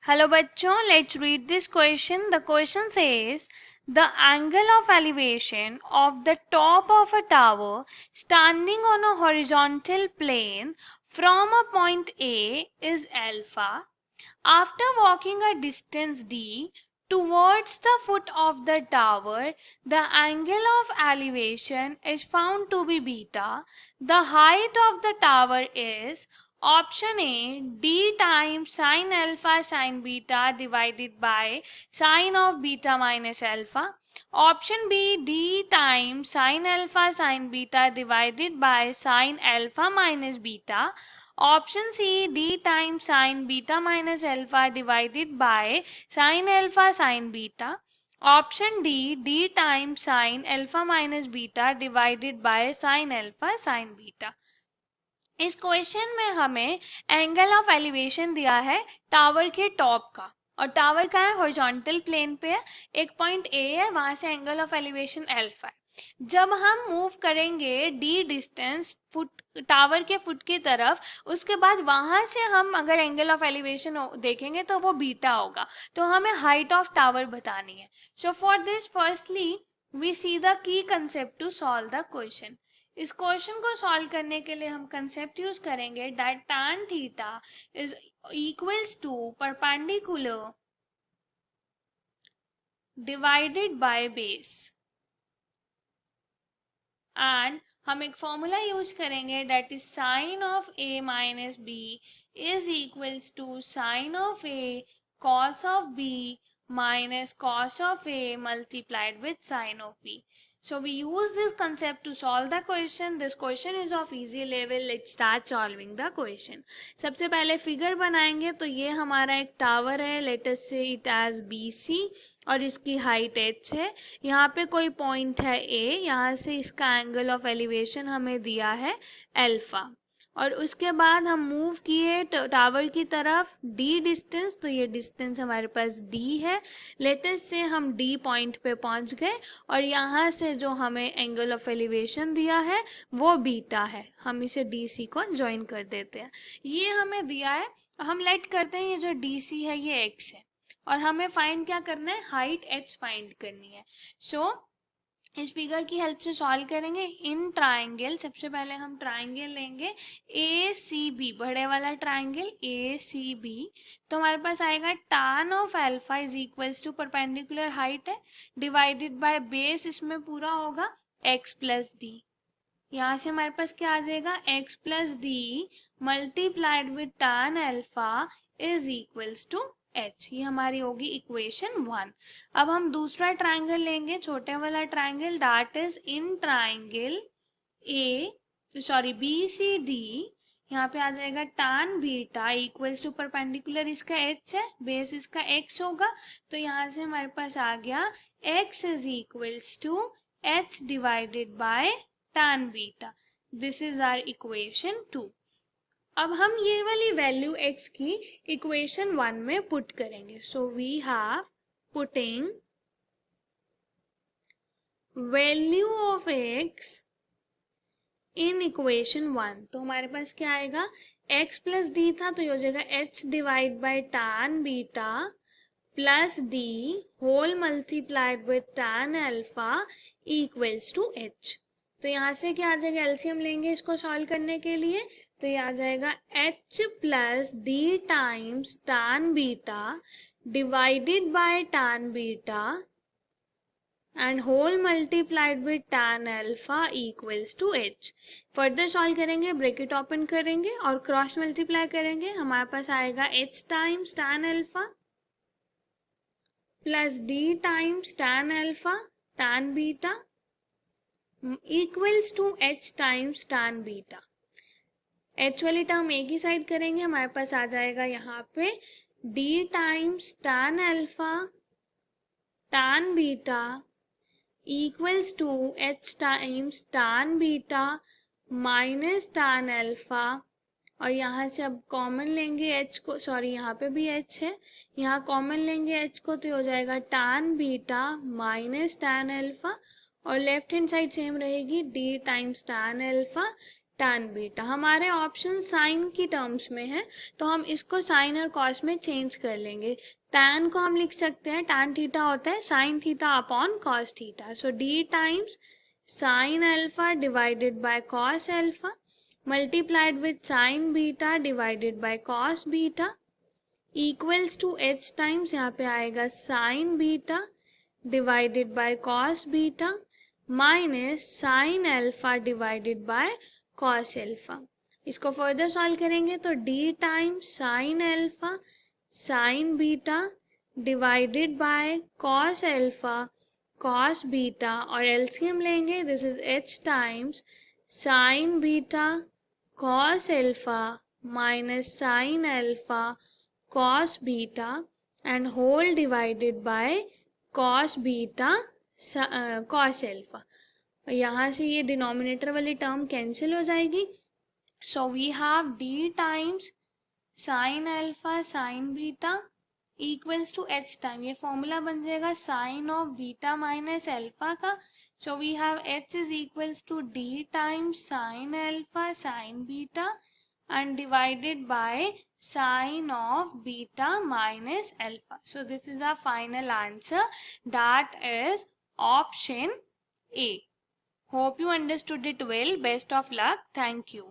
Hello bachcho, let's read this question. The question says the angle of elevation of the top of a tower standing on a horizontal plane from a point A is alpha. After walking a distance d towards the foot of the tower, the angle of elevation is found to be beta. The height of the tower is option A d times sine alpha sine beta divided by sine of beta minus alpha. Option B d times sine alpha sine beta divided by sine alpha minus beta. Option C d times sine beta minus alpha divided by sine alpha sine beta. Option D times sine alpha minus beta divided by sine alpha sine beta. इस question में हमें angle of elevation दिया है tower के top का, और tower का है हॉरिजॉन्टल प्लेन पे है, एक पॉइंट ए है, वहां से एंगल ऑफ एलिवेशन अल्फा है। जब हम मूव करेंगे डी डिस्टेंस फुट टावर के फुट की तरफ, उसके बाद वहां से हम अगर एंगल ऑफ एलिवेशन देखेंगे तो वो बीटा होगा, तो हमें हाइट ऑफ टावर बतानी है। So for this firstly we see the key concept to solve the question. इस क्वेश्चन को सॉल्व करने के लिए हम कंसेप्ट यूज करेंगे that tan theta is equals to perpendicular divided by base, and हम एक फॉर्मूला यूज करेंगे that is sine of a minus b is equals to sine of a cos of b minus cos of a multiplied with sin of b. So we use this concept to solve the question. This question is of easy level. Let's start solving the question. सबसे पहले figure बनाएंगे, तो ये हमारा एक tower है, let us say it as BC और इसकी हाइट h है। यहाँ पे कोई पॉइंट है A, यहाँ से इसका एंगल ऑफ एलिवेशन हमें दिया है अल्फा, और उसके बाद हम मूव किए टावर की तरफ d डिस्टेंस, तो ये डिस्टेंस हमारे पास d है। लेटेस्ट से हम d पॉइंट पे पहुंच गए और यहाँ से जो हमें एंगल ऑफ एलिवेशन दिया है वो बीटा है, हम इसे dc को ज्वाइन कर देते हैं। ये हमें दिया है, हम लेट करते हैं ये जो dc है ये x है, और हमें फाइंड क्या करना है, हाइट h फाइंड करनी है। सो इस फिगर की हेल्प से सॉल्व करेंगे। इन ट्राइंगल सबसे पहले हम ट्राइंगल लेंगे ए सी बी, बड़े वाला ट्राइंगल ए सी बी, तो हमारे पास आएगा tan of alpha is equals to perpendicular height है डिवाइडेड बाय बेस, इसमें पूरा होगा x प्लस डी। यहाँ से हमारे पास क्या आ जाएगा, x plus D multiplied with tan alpha is equals to h। ये हमारी होगी इक्वेशन 1। अब हम दूसरा ट्राइंगल लेंगे, छोटे वाला triangle, that is in triangle B C D. यहाँ पे आ जाएगा tan beta equals to perpendicular इसका h है, बेस इसका x होगा, तो यहाँ से हमारे पास आ गया x is equals to h divided by tan beta. This is our equation 2। अब हम ये वाली वैल्यू x की इक्वेशन 1 में पुट करेंगे। So we have putting value of x in equation 1, तो हमारे पास क्या आएगा, x प्लस डी था तो ये हो जाएगा h divide by tan beta plus d whole multiplied with tan alpha equals to h। तो यहाँ से क्या आ जाएगा, एलसीएम लेंगे इसको सॉल्व करने के लिए, तो ये आ जाएगा h plus D times tan beta divided by tan beta and whole multiplied with tan alpha equals to h। Further solve करेंगे, ब्रैकेट ओपन करेंगे और क्रॉस मल्टीप्लाई करेंगे, हमारे पास आएगा h times tan alpha plus d times tan alpha tan beta equals to h times tan beta. h वाली term एक ही साइड करेंगे, हमारे पास आ जाएगा यहाँ पे d times tan alpha tan beta equals to h times tan beta minus tan alpha, और यहाँ से अब कॉमन लेंगे h को, सॉरी यहाँ पे भी h है, यहाँ कॉमन लेंगे h को, तो हो जाएगा tan beta minus tan alpha, और लेफ्ट हैंड साइड सेम रहेगी d times tan alpha tan beta. हमारे ऑप्शन साइन की टर्म्स में है तो हम इसको साइन और कॉस में चेंज कर लेंगे। tan को हम लिख सकते हैं, tan थीटा होता है sine theta upon cos theta. So d times sine alpha divided by cos alpha multiplied with sine beta divided by cos beta equals to h times यहाँ पे आएगा sine beta divided by cos beta minus sine alpha divided by cos alpha. इसको further solve करेंगे तो d times sine alpha sine beta divided by cos alpha cos beta और LCM लेंगे, this is h times sign beta cos alpha minus sine alpha cos beta and whole divided by cos beta cos alpha। यहाँ से ये denominator वाली term cancel हो जाएगी। So we have d times sine alpha sine beta equals to h time, ये formula बन जाएगा sine of beta minus alpha का। So we have h is equals to d times sine alpha sine beta and divided by sine of beta minus alpha. So this is our final answer, that is option A. Hope you understood it well. Best of luck. Thank you.